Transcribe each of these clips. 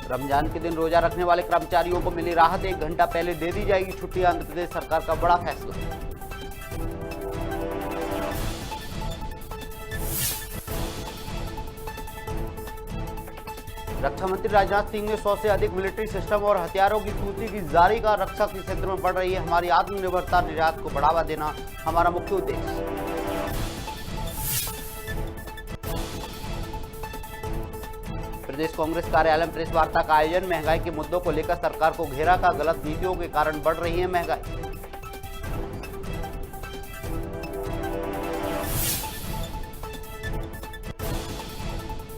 रमजान के दिन रोजा रखने वाले कर्मचारियों को मिली राहत, 1 घंटा पहले दे दी जाएगी छुट्टी। आंध्र प्रदेश सरकार का बड़ा फैसला। रक्षा मंत्री राजनाथ सिंह ने 100 से अधिक मिलिट्री सिस्टम और हथियारों की सूची की जारी का। रक्षा के क्षेत्र में बढ़ रही है हमारी आत्मनिर्भरता, निर्यात को बढ़ावा देना हमारा मुख्य उद्देश्य। प्रदेश कांग्रेस कार्यालय में प्रेस वार्ता का आयोजन। महंगाई के मुद्दों को लेकर सरकार को घेरा का। गलत नीतियों के कारण बढ़ रही है महंगाई।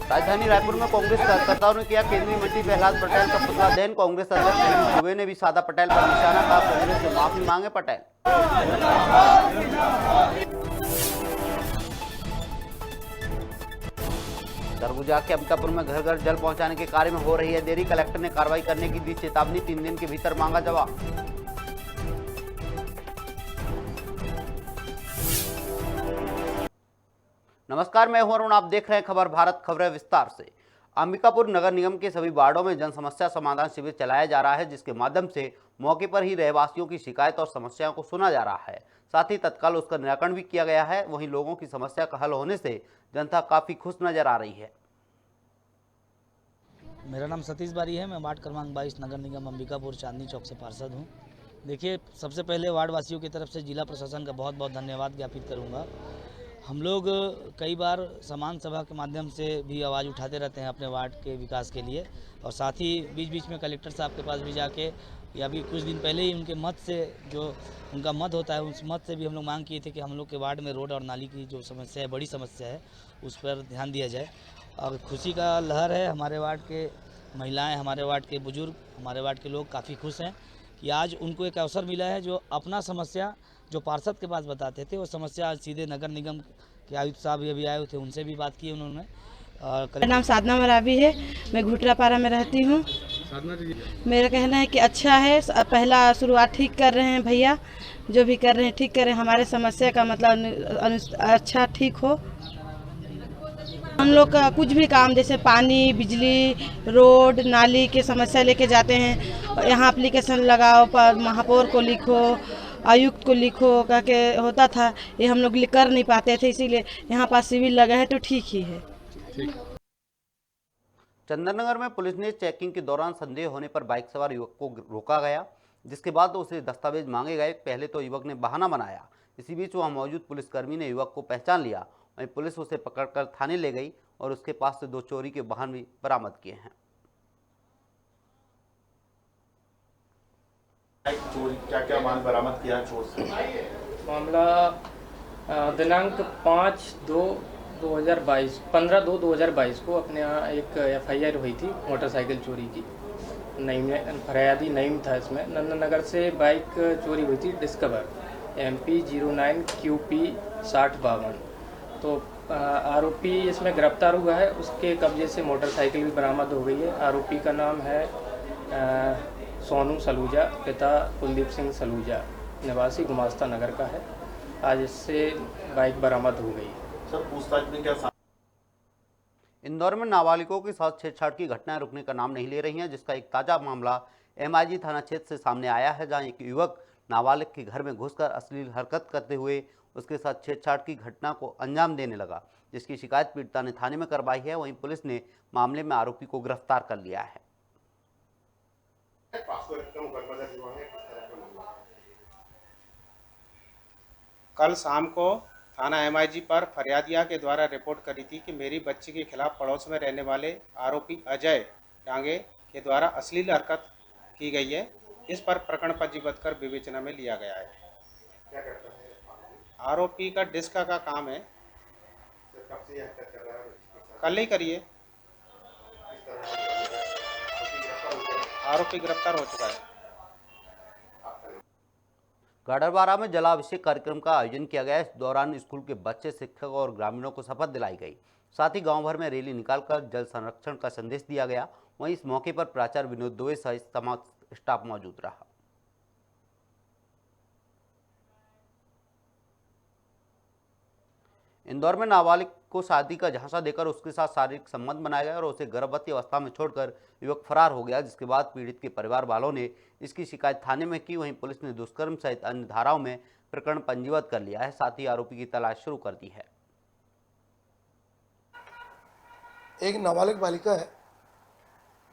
राजधानी रायपुर में कांग्रेस कार्यकर्ताओं ने किया केंद्रीय मंत्री प्रहलाद पटेल का पुतला दहन। कांग्रेस अध्यक्ष हेमंत दुबे ने भी साधा पटेल पर निशाना। कहा कांग्रेस से माफी मांगे पटेल। सरगुजा के अंबिकापुर में घर घर जल पहुंचाने के कार्य में हो रही है देरी। कलेक्टर ने कार्रवाई करने की दी चेतावनी। 3 दिन के भीतर मांगा जवाब। नमस्कार, मैं हूं अरुण, आप देख रहे हैं खबर भारत। खबरें विस्तार से। अंबिकापुर नगर निगम के सभी वार्डों में जन समस्या समाधान शिविर चलाया जा रहा है, जिसके माध्यम से मौके पर ही रहवासियों की शिकायत और समस्याओं को सुना जा रहा है। साथ ही तत्काल उसका निराकरण भी किया गया है। वहीं लोगों की समस्या का हल होने से जनता काफी खुश नजर आ रही है। मेरा नाम सतीश बारी है। मैं वार्ड क्रमांक 22 नगर निगम अंबिकापुर चांदनी चौक से पार्षद हूँ। देखिए, सबसे पहले वार्ड वासियों की तरफ से जिला प्रशासन का बहुत बहुत धन्यवाद ज्ञापित करूँगा। हम लोग कई बार समान सभा के माध्यम से भी आवाज़ उठाते रहते हैं अपने वार्ड के विकास के लिए, और साथ ही बीच बीच में कलेक्टर साहब के पास भी जाके, या भी कुछ दिन पहले ही उनके मत से, जो उनका मत होता है, उस मत से भी हम लोग मांग किए थे कि हम लोग के वार्ड में रोड और नाली की जो समस्या है, बड़ी समस्या है, उस पर ध्यान दिया जाए। और खुशी का लहर है। हमारे वार्ड के महिलाएं, हमारे वार्ड के बुजुर्ग, हमारे वार्ड के लोग काफ़ी खुश हैं कि आज उनको एक अवसर मिला है, जो अपना समस्या जो पार्षद के पास बताते थे, वो समस्या आज सीधे नगर निगम के आयुक्त साहब अभी आए थे, उनसे भी बात की उन्होंने। मेरा नाम साधना मरावी है। मैं घुटरापारा में रहती हूँ। मेरा कहना है कि अच्छा है, पहला शुरुआत ठीक कर रहे हैं भैया, जो भी कर रहे हैं ठीक कर रहे हैं। हमारे समस्या का मतलब अच्छा ठीक हो। हम लोग का कुछ भी काम, जैसे पानी, बिजली, रोड, नाली की समस्या लेके जाते हैं। यहाँ एप्लीकेशन लगाओ, महापौर को लिखो, आयुक्त को लिखो कह के होता था। ये हम लोग कर नहीं पाते थे, इसीलिए यहाँ पास सिविल लगा है तो ठीक ही है। चंदननगर में पुलिस ने चेकिंग के दौरान संदेह होने पर बाइक सवार युवक को रोका गया, जिसके बाद उसे दस्तावेज मांगे गए। पहले तो युवक ने बहाना बनाया। इसी बीच वहां मौजूद पुलिसकर्मी ने युवक को पहचान लिया। वहीं पुलिस उसे पकड़कर थाने ले गई और उसके पास से 2 चोरी के वाहन भी बरामद किए हैं। क्या क्या माल बरामद किया चोर से? मामला दिनांक 15/2/2022 को अपने यहाँ एक FIR हुई थी मोटरसाइकिल चोरी की। नईम फरियादी नईम था। इसमें नंदनगर से बाइक चोरी हुई थी, डिस्कवर MP 09 QP 6052। तो आरोपी इसमें गिरफ्तार हुआ है। उसके कब्जे से मोटरसाइकिल भी बरामद हो गई है। आरोपी का नाम है सोनू सलूजा, पिता कुलदीप सिंह सलूजा, निवासी गुमास्ता नगर का है। आज इससे बाइक बरामद हो गई। सर, पूछताछ में क्या? इंदौर में नाबालिगों के साथ छेड़छाड़ की घटनाएं रुकने का नाम नहीं ले रही हैं, जिसका एक ताजा मामला MIG थाना क्षेत्र से सामने आया है, जहां एक युवक नाबालिग के घर में घुसकर अश्लील हरकत करते हुए उसके साथ छेड़छाड़ की घटना को अंजाम देने लगा, जिसकी शिकायत पीड़िता ने थाने में करवाई है। वहीं पुलिस ने मामले में आरोपी को गिरफ्तार कर लिया है। कल शाम को थाना MIG पर फरियादिया के द्वारा रिपोर्ट करी थी कि मेरी बच्ची के खिलाफ पड़ोस में रहने वाले आरोपी अजय डांगे के द्वारा अश्लील हरकत की गई है। इस पर प्रकरण पंजीबद्ध कर विवेचना में लिया गया है। क्या करता है आरोपी का डिस्का का काम है। कब से यह हरकत कर रहा है? कल ही करिए। आरोपी गिरफ्तार हो चुका है। गाडरवारा में जलाभिषेक कार्यक्रम का आयोजन किया गया। इस दौरान स्कूल के बच्चे, शिक्षक और ग्रामीणों को शपथ दिलाई गई। साथ ही गांव भर में रैली निकालकर जल संरक्षण का संदेश दिया गया। वहीं इस मौके पर प्राचार्य विनोद दुबे सहित तमाम स्टाफ मौजूद रहा। इंदौर में नाबालिग को शादी का झांसा देकर उसके साथ शारीरिक संबंध बनाया गया और उसे गर्भवती अवस्था में छोड़कर युवक फरार हो गया, जिसके बाद पीड़ित के परिवार वालों ने इसकी शिकायत थाने में की। वहीं पुलिस ने दुष्कर्म सहित अन्य धाराओं में प्रकरण पंजीबद्ध कर लिया है, साथ ही आरोपी की तलाश शुरू कर दी है। एक नाबालिग बालिका है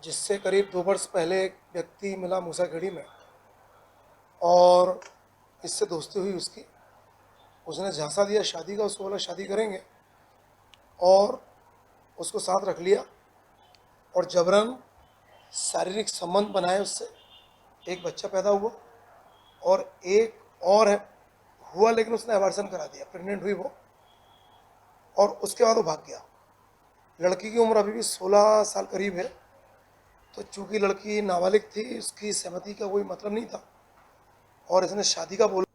जिससे करीब 2 वर्ष पहले एक व्यक्ति मिला मूसाखेड़ी में और इससे दोस्ती हुई उसकी। उसने झांसा दिया शादी का, उसको बोला शादी करेंगे और उसको साथ रख लिया और जबरन शारीरिक संबंध बनाए उससे। एक बच्चा पैदा हुआ और एक और हुआ, लेकिन उसने अबॉर्शन करा दिया, प्रेग्नेंट हुई वो, और उसके बाद वो भाग गया। लड़की की उम्र अभी भी 16 साल करीब है, तो चूंकि लड़की नाबालिग थी, उसकी सहमति का कोई मतलब नहीं था और इसने शादी का बोला।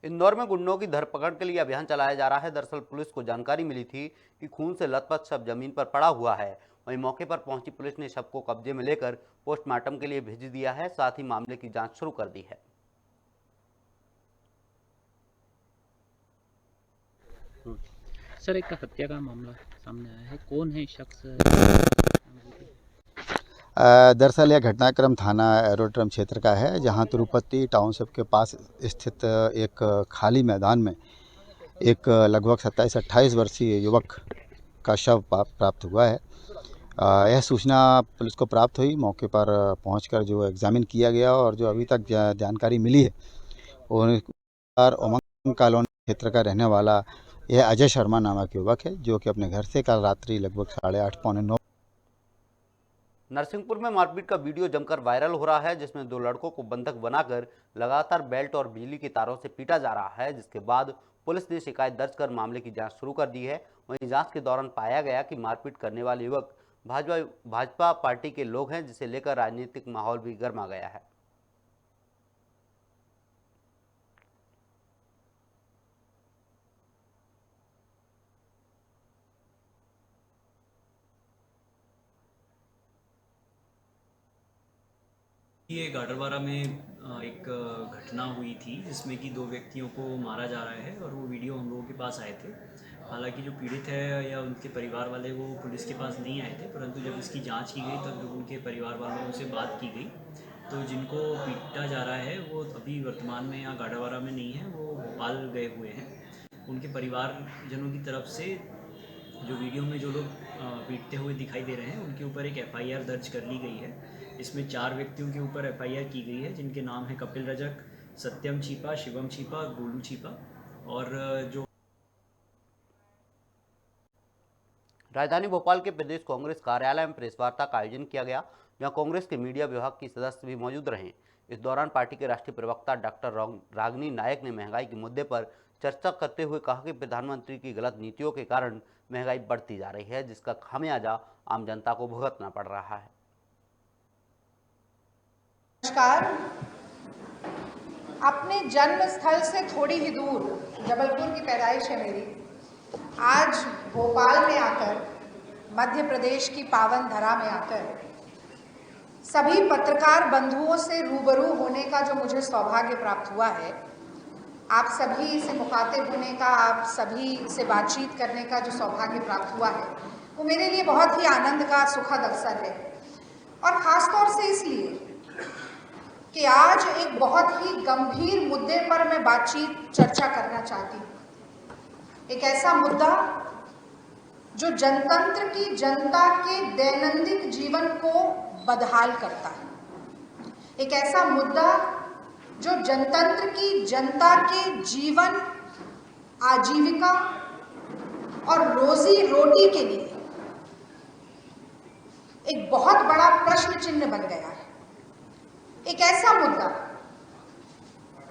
इंदौर में गुंडों की धरपकड़ के लिए अभियान चलाया जा रहा है। दरअसल पुलिस को जानकारी मिली थी कि खून से लथपथ शव जमीन पर पड़ा हुआ है। वहीं मौके पर पहुंची पुलिस ने शव को कब्जे में लेकर पोस्टमार्टम के लिए भेज दिया है, साथ ही मामले की जांच शुरू कर दी है। सर, एक हत्या का मामला सामने आया है, कौन है शख्स? दरअसल यह घटनाक्रम थाना एरोड्रम क्षेत्र का है, जहां तिरुपति टाउनशिप के पास स्थित एक खाली मैदान में एक लगभग 27-28 वर्षीय युवक का शव प्राप्त हुआ है। यह सूचना पुलिस को प्राप्त हुई। मौके पर पहुंचकर जो एग्जामिन किया गया और जो अभी तक जानकारी मिली है, उमंग कॉलोनी क्षेत्र का रहने वाला यह अजय शर्मा नामक युवक है, जो कि अपने घर से कल रात्रि लगभग 8:30 पौने 9 नरसिंहपुर में मारपीट का वीडियो जमकर वायरल हो रहा है, जिसमें 2 लड़कों को बंधक बनाकर लगातार बेल्ट और बिजली की तारों से पीटा जा रहा है, जिसके बाद पुलिस ने शिकायत दर्ज कर मामले की जांच शुरू कर दी है। वहीं जांच के दौरान पाया गया कि मारपीट करने वाले युवक भाजपा पार्टी के लोग हैं, जिसे लेकर राजनीतिक माहौल भी गर्मा गया है। ये गाडरवारा में एक घटना हुई थी जिसमें कि 2 व्यक्तियों को मारा जा रहा है और वो वीडियो हम लोगों के पास आए थे। हालांकि जो पीड़ित है या उनके परिवार वाले वो पुलिस के पास नहीं आए थे, परंतु जब इसकी जांच की गई तब जब उनके परिवार वालों से बात की गई तो जिनको पीटा जा रहा है वो अभी वर्तमान में यहाँ गाडरवारा में नहीं है, वो भोपाल गए हुए हैं। उनके परिवारजनों की तरफ से जो वीडियो में जो लोग पीटते हुए दिखाई दे रहे हैं उनके ऊपर एक FIR दर्ज कर ली गई है। इसमें 4 व्यक्तियों के ऊपर FIR की गई है, जिनके नाम है कपिल रजक, सत्यम छीपा, शिवम छीपा, गोलू छीपा। और जो राजधानी भोपाल के प्रदेश कांग्रेस कार्यालय में प्रेस वार्ता का आयोजन किया गया, जहां कांग्रेस के मीडिया विभाग की सदस्य भी मौजूद रहे। इस दौरान पार्टी के राष्ट्रीय प्रवक्ता डॉक्टर रागिनी नायक ने महंगाई के मुद्दे पर चर्चा करते हुए कहा कि प्रधानमंत्री की गलत नीतियों के कारण महंगाई बढ़ती जा रही है, जिसका खामियाजा आम जनता को भुगतना पड़ रहा है। नमस्कार। अपने जन्म स्थल से थोड़ी ही दूर जबलपुर की पैदाइश है मेरी। आज भोपाल में आकर, मध्य प्रदेश की पावन धरा में आकर सभी पत्रकार बंधुओं से रूबरू होने का जो मुझे सौभाग्य प्राप्त हुआ है, आप सभी से मुखातिब होने का, आप सभी से बातचीत करने का जो सौभाग्य प्राप्त हुआ है, वो मेरे लिए बहुत ही आनंद का सुखद अवसर है। और ख़ास तौर से इसलिए कि आज एक बहुत ही गंभीर मुद्दे पर मैं चर्चा करना चाहती हूँ। एक ऐसा मुद्दा जो जनतंत्र की जनता के दैनंदिन जीवन को बदहाल करता है। एक ऐसा मुद्दा जो जनतंत्र की जनता के जीवन, आजीविका और रोजी रोटी के लिए एक बहुत बड़ा प्रश्न चिन्ह बन गया है। एक ऐसा मुद्दा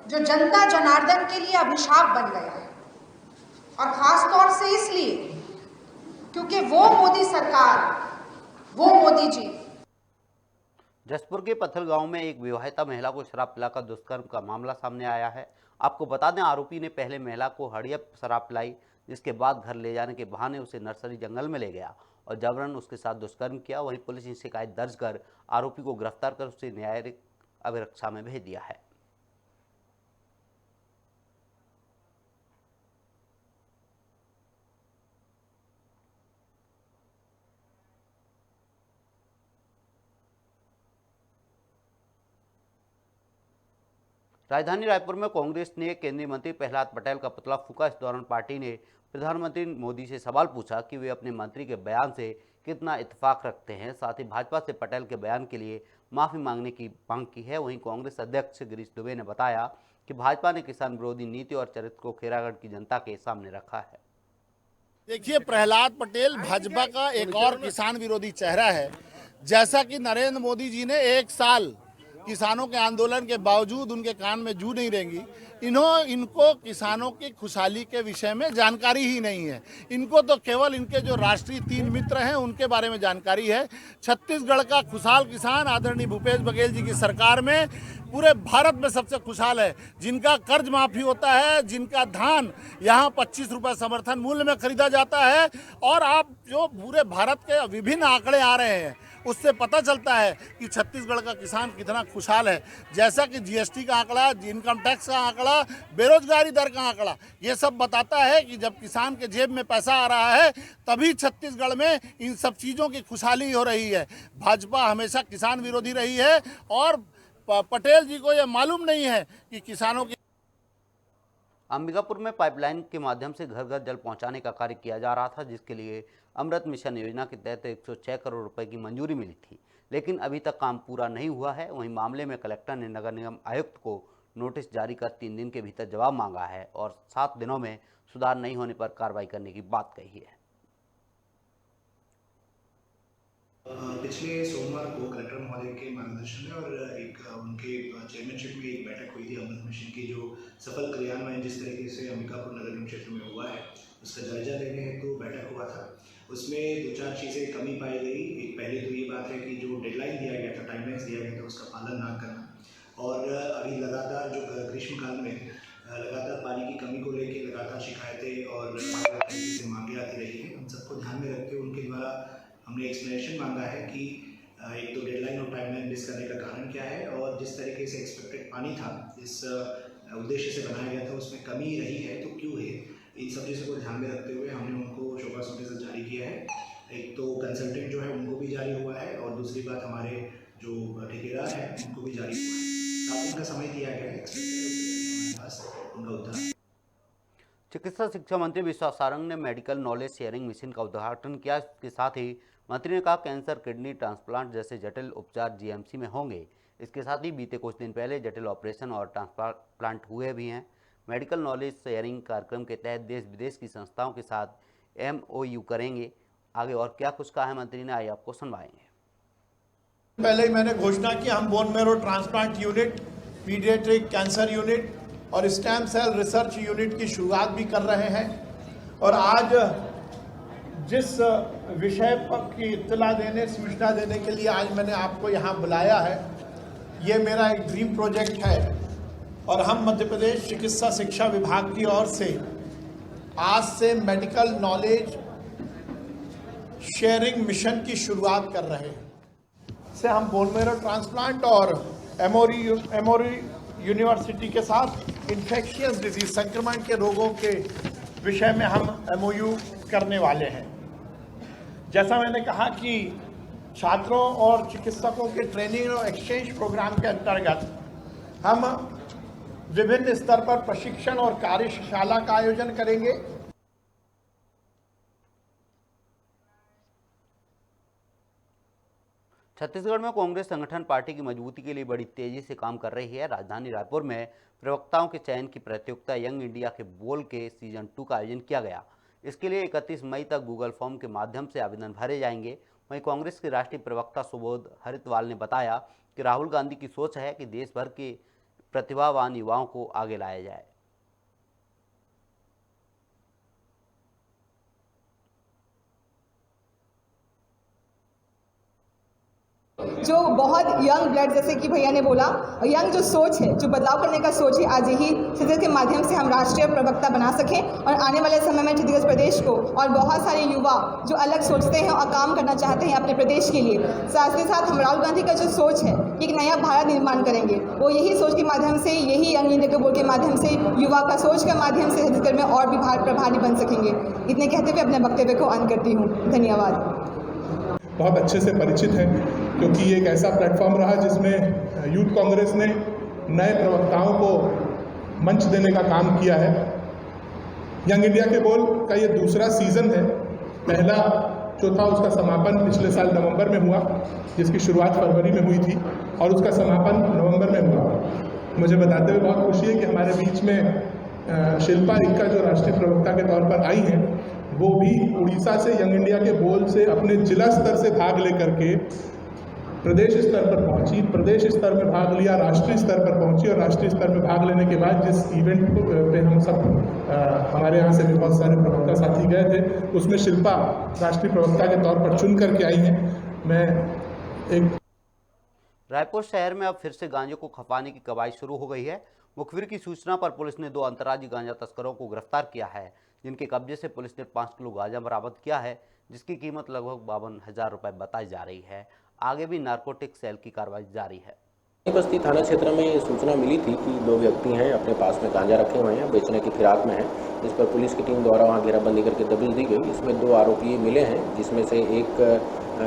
जो जनता जनार्दन के लिए अभिशाप बन गया है, और खास तौर से इसलिए क्योंकि वो मोदी सरकार, वो मोदी जी। जसपुर के पत्थल गांव में एक विवाहिता महिला को शराब पिलाकर दुष्कर्म का मामला सामने आया है। आपको बता दें, आरोपी ने पहले महिला को हड़ियप शराब पिलाई, जिसके बाद घर ले जाने के बहाने उसे नर्सरी जंगल में ले गया और जबरन उसके साथ दुष्कर्म किया। वहीं पुलिस ने शिकायत दर्ज कर आरोपी को गिरफ्तार कर उसे न्यायिक अभिरक्षा में भेज दिया है। राजधानी रायपुर में कांग्रेस ने केंद्रीय मंत्री प्रहलाद पटेल का पुतला फूंका। इस दौरान पार्टी ने प्रधानमंत्री मोदी से सवाल पूछा कि वे अपने मंत्री के बयान से कितना इत्तेफाक रखते हैं। साथ ही भाजपा से पटेल के बयान के लिए माफी मांगने की मांग की है। वहीं कांग्रेस अध्यक्ष गिरीश दुबे ने बताया कि भाजपा ने किसान विरोधी नीति और चरित्र को खैरागढ़ की जनता के सामने रखा है। देखिए, प्रहलाद पटेल भाजपा का एक और किसान विरोधी चेहरा है। जैसा कि नरेंद्र मोदी जी ने 1 साल किसानों के आंदोलन के बावजूद उनके कान में जू नहीं रेंगी। इनको किसानों की खुशहाली के विषय में जानकारी ही नहीं है। इनको तो केवल इनके जो राष्ट्रीय 3 मित्र हैं उनके बारे में जानकारी है। छत्तीसगढ़ का खुशहाल किसान आदरणीय भूपेश बघेल जी की सरकार में पूरे भारत में सबसे खुशहाल है। जिनका कर्ज माफी होता है, जिनका धान यहाँ 25 रुपये समर्थन मूल्य में खरीदा जाता है। और आप जो पूरे भारत के विभिन्न आंकड़े आ रहे हैं उससे पता चलता है कि छत्तीसगढ़ का किसान कितना खुशहाल है। जैसा कि जीएसटी का आंकड़ा, इनकम टैक्स का आंकड़ा, बेरोजगारी दर का आंकड़ा, ये सब बताता है कि जब किसान के जेब में पैसा आ रहा है तभी छत्तीसगढ़ में इन सब चीज़ों की खुशहाली हो रही है। भाजपा हमेशा किसान विरोधी रही है और पटेल जी को यह मालूम नहीं है कि किसानों की। अंबिकापुर में पाइपलाइन के माध्यम से घर घर जल पहुंचाने का कार्य किया जा रहा था, जिसके लिए अमृत मिशन योजना के तहत 106 करोड़ रुपए की मंजूरी मिली थी, लेकिन अभी तक काम पूरा नहीं हुआ है। वहीं मामले में कलेक्टर ने नगर निगम आयुक्त को नोटिस जारी कर 3 दिन के भीतर जवाब मांगा है और 7 दिनों में सुधार नहीं होने पर कार्रवाई करने की बात कही है। पिछले सोमवार को कलेक्टर महोदय के मार्गदर्शन में और एक उनके चेयरमैनशिप में एक बैठक हुई थी अमृत मिशन की, जो सफल क्रियान्वयन जिस तरीके से अंबिकापुर नगर निगम क्षेत्र में हुआ है उसका जायजा लेने हेतु बैठक हुआ था। उसमें 2-4 चीज़ें कमी पाई गई। एक पहले तो ये बात है कि जो डेडलाइन दिया गया था, टाइमलाइंस दिया गया था, उसका पालन ना करना। और अभी लगातार जो ग्रीष्मकाल में लगातार पानी की कमी को लेकर लगातार शिकायतें और मांगे आती रही है। उन सबको ध्यान में रखते हुए उनके द्वारा हमने एक्सप्लेनेशन मांगा है कि एक तो डेडलाइन और टाइमलाइन मिस करने का कारण क्या है और जिस तरीके से एक्सपेक्टेड पानी था, जिस उद्देश्य से बनाया गया था, उसमें कमी रही है तो क्यों है। इन सब चीज़ों को ध्यान में रखते हुए हमने उनको शोकास नोटिस जारी किया है। एक तो कंसल्टेंट जो है उनको भी जारी हुआ है और दूसरी बात हमारे जो ठेकेदार हैं उनको भी जारी हुआ है। 7 दिन का समय दिया गया है उनका उद्धार। चिकित्सा शिक्षा मंत्री विश्वास सारंग ने मेडिकल नॉलेज शेयरिंग मिशन का उद्घाटन किया। इसके साथ ही मंत्री ने कहा कैंसर, किडनी ट्रांसप्लांट जैसे जटिल उपचार जीएमसी में होंगे। इसके साथ ही बीते कुछ दिन पहले जटिल ऑपरेशन और ट्रांसप्लांट हुए भी हैं। मेडिकल नॉलेज शेयरिंग कार्यक्रम के तहत देश विदेश की संस्थाओं के साथ MOU करेंगे। आगे और क्या कुछ कहा है मंत्री ने, आइए आपको सुनवाएंगे। पहले ही मैंने घोषणा की हम bone marrow transplant unit, paediatric cancer unit और स्टेम सेल रिसर्च यूनिट की शुरुआत भी कर रहे हैं। और आज जिस विषय पर की इत्तला देने, सूचना देने के लिए आज मैंने आपको यहाँ बुलाया है, ये मेरा एक ड्रीम प्रोजेक्ट है और हम मध्य प्रदेश चिकित्सा शिक्षा विभाग की ओर से आज से मेडिकल नॉलेज शेयरिंग मिशन की शुरुआत कर रहे हैं। से हम बोन मैरो ट्रांसप्लांट और एमोरी यूनिवर्सिटी के साथ इन्फेक्शियस डिजीज, संक्रमण के रोगों के विषय में हम MOU करने वाले हैं। जैसा मैंने कहा कि छात्रों और चिकित्सकों के ट्रेनिंग और एक्सचेंज प्रोग्राम के अंतर्गत हम विभिन्न स्तर पर प्रशिक्षण और कार्यशाला का आयोजन करेंगे। छत्तीसगढ़ में कांग्रेस संगठन पार्टी की मजबूती के लिए बड़ी तेजी से काम कर रही है। राजधानी रायपुर में प्रवक्ताओं के चयन की प्रतियोगिता यंग इंडिया के बोल के सीजन 2 का आयोजन किया गया। इसके लिए 31 मई तक गूगल फॉर्म के माध्यम से आवेदन भरे जाएंगे। वहीं कांग्रेस के राष्ट्रीय प्रवक्ता सुबोध हरितवाल ने बताया कि राहुल गांधी की सोच है कि देश भर के प्रतिभावान युवाओं को आगे लाया जाए। जो बहुत यंग ब्लड, जैसे कि भैया ने बोला, यंग जो सोच है, जो बदलाव करने का सोच है, आज ही छत्तीसगढ़ के माध्यम से हम राष्ट्रीय प्रवक्ता बना सकें और आने वाले समय में छत्तीसगढ़ प्रदेश को और बहुत सारे युवा जो अलग सोचते हैं और काम करना चाहते हैं अपने प्रदेश के लिए, साथ ही साथ हम राहुल गांधी का जो सोच है कि एक नया भारत निर्माण करेंगे, वो यही सोच के माध्यम से, यही यंग इंडिया के बोल के माध्यम से, युवा का सोच के माध्यम से छत्तीसगढ़ में और भी प्रभारी बन सकेंगे। इतने कहते हुए अपने वक्तव्य को अंत करती हूँ। धन्यवाद। बहुत अच्छे से परिचित है क्योंकि ये एक ऐसा प्लेटफॉर्म रहा जिसमें यूथ कांग्रेस ने नए प्रवक्ताओं को मंच देने का काम किया है। यंग इंडिया के बोल का ये दूसरा सीज़न है। पहला जो था उसका समापन पिछले साल नवंबर में हुआ, जिसकी शुरुआत फरवरी में हुई थी और उसका समापन नवंबर में हुआ। मुझे बताते हुए बहुत खुशी है कि हमारे बीच में शिल्पा इक्का जो राष्ट्रीय प्रवक्ता के तौर पर आई हैं, वो भी उड़ीसा से यंग इंडिया के बोल से अपने जिला स्तर से भाग लेकर के प्रदेश स्तर पर पहुंची, प्रदेश स्तर में भाग लिया, राष्ट्रीय स्तर पर पहुंची और राष्ट्रीय स्तर में भाग लेने के बाद जिस इवेंट पे हम सब हमारे यहाँ से भी बहुत सारे प्रवक्ता साथी गए थे, उसमें शिल्पा राष्ट्रीय प्रवक्ता के तौर पर चुन करके आई हैं। मैं एक रायपुर शहर में अब फिर से गांजे को खपाने की कवायद शुरू हो गई है। मुखबिर की सूचना पर पुलिस ने 2 अंतर्राज्यीय गांजा तस्करों को गिरफ्तार किया है, जिनके कब्जे से पुलिस ने 5 किलो गांजा बरामद किया है, जिसकी कीमत लगभग 52,000 रुपये बताई जा रही है। आगे भी नारकोटिक सेल की कार्रवाई जारी है। बस्ती थाना क्षेत्र में सूचना मिली थी कि 2 व्यक्ति हैं अपने पास में गांजा रखे हुए हैं, बेचने की फिराक में हैं। इस पर पुलिस की टीम द्वारा वहां घेराबंदी करके दबिश दी गई। इसमें 2 आरोपी मिले हैं, जिसमें से एक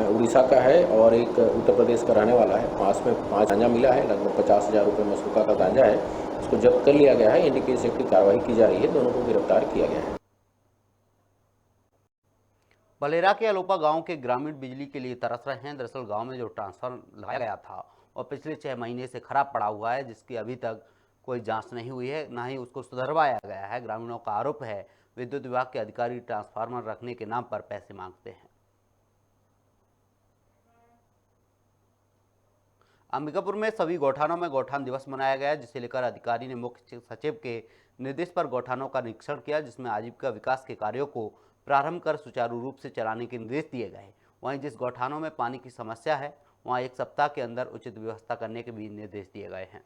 उड़ीसा का है और एक उत्तर प्रदेश का रहने वाला है। पास में 5 गांजा मिला है, लगभग 50,000 रुपये मसूका का गांजा है। इसको जब्त कर लिया गया है। एनडीपीएस एक्ट की कार्रवाई की जा रही है। दोनों को गिरफ्तार किया गया है। बलेरा के अलोपा गांव के ग्रामीण बिजली के लिए तरस रहे हैं। दरअसल गांव में जो ट्रांसफार्मर लगाया गया था और पिछले 6 महीने से खराब पड़ा हुआ है, जिसकी अभी तक कोई जांच नहीं हुई है, ना ही उसको सुधरवाया गया है। ग्रामीणों का आरोप है विद्युत विभाग के अधिकारी ट्रांसफार्मर रखने के नाम पर पैसे मांगते हैं। अंबिकापुर में सभी गौठानों में गौठान दिवस मनाया गया, जिसे लेकर अधिकारी ने मुख्य सचिव के निर्देश पर गौठानों का निरीक्षण किया, जिसमें आजीविका विकास के कार्यों को प्रारंभ कर सुचारू रूप से चलाने के निर्देश दिए गए। वहीं जिस गौठानों में पानी की समस्या है, वहां 1 सप्ताह के अंदर उचित व्यवस्था करने के भी निर्देश दिए गए हैं।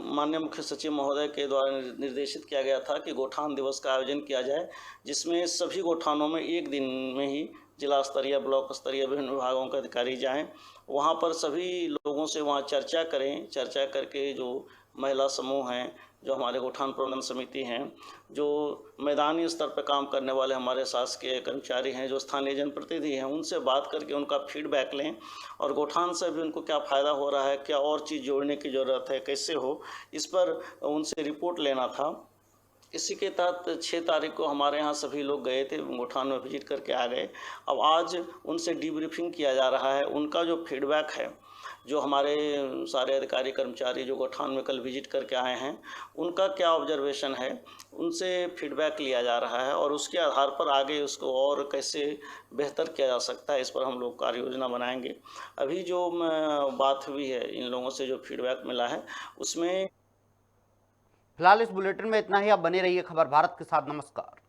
माननीय मुख्य सचिव महोदय के द्वारा निर्देशित किया गया था कि गौठान दिवस का आयोजन किया जाए, जिसमें सभी गौठानों में एक दिन में ही जिला स्तरीय, ब्लॉक स्तरीय विभिन्न विभागों के अधिकारी जाएं, वहां पर सभी लोगों से वहां चर्चा करें। चर्चा करके जो महिला समूह हैं, जो हमारे गौठान प्रबंधन समिति हैं, जो मैदानी स्तर पर काम करने वाले हमारे शासकीय कर्मचारी हैं, जो स्थानीय जनप्रतिनिधि हैं, उनसे बात करके उनका फीडबैक लें और गौठान से भी उनको क्या फ़ायदा हो रहा है, क्या और चीज़ जोड़ने की ज़रूरत है, कैसे हो, इस पर उनसे रिपोर्ट लेना था। इसी के तहत 6 तारीख को हमारे यहाँ सभी लोग गए थे, गौठान में विजिट करके आ गए। अब आज उनसे डीब्रीफिंग किया जा रहा है। उनका जो फीडबैक है, जो हमारे सारे अधिकारी कर्मचारी जो गौठान में कल विजिट करके आए हैं, उनका क्या ऑब्जर्वेशन है, उनसे फीडबैक लिया जा रहा है और उसके आधार पर आगे उसको और कैसे बेहतर किया जा सकता है, इस पर हम लोग कार्य योजना बनाएंगे। अभी जो बात हुई है, इन लोगों से जो फीडबैक मिला है, उसमें फिलहाल इस बुलेटिन में इतना ही। आप बने रहिए खबर भारत के साथ। नमस्कार।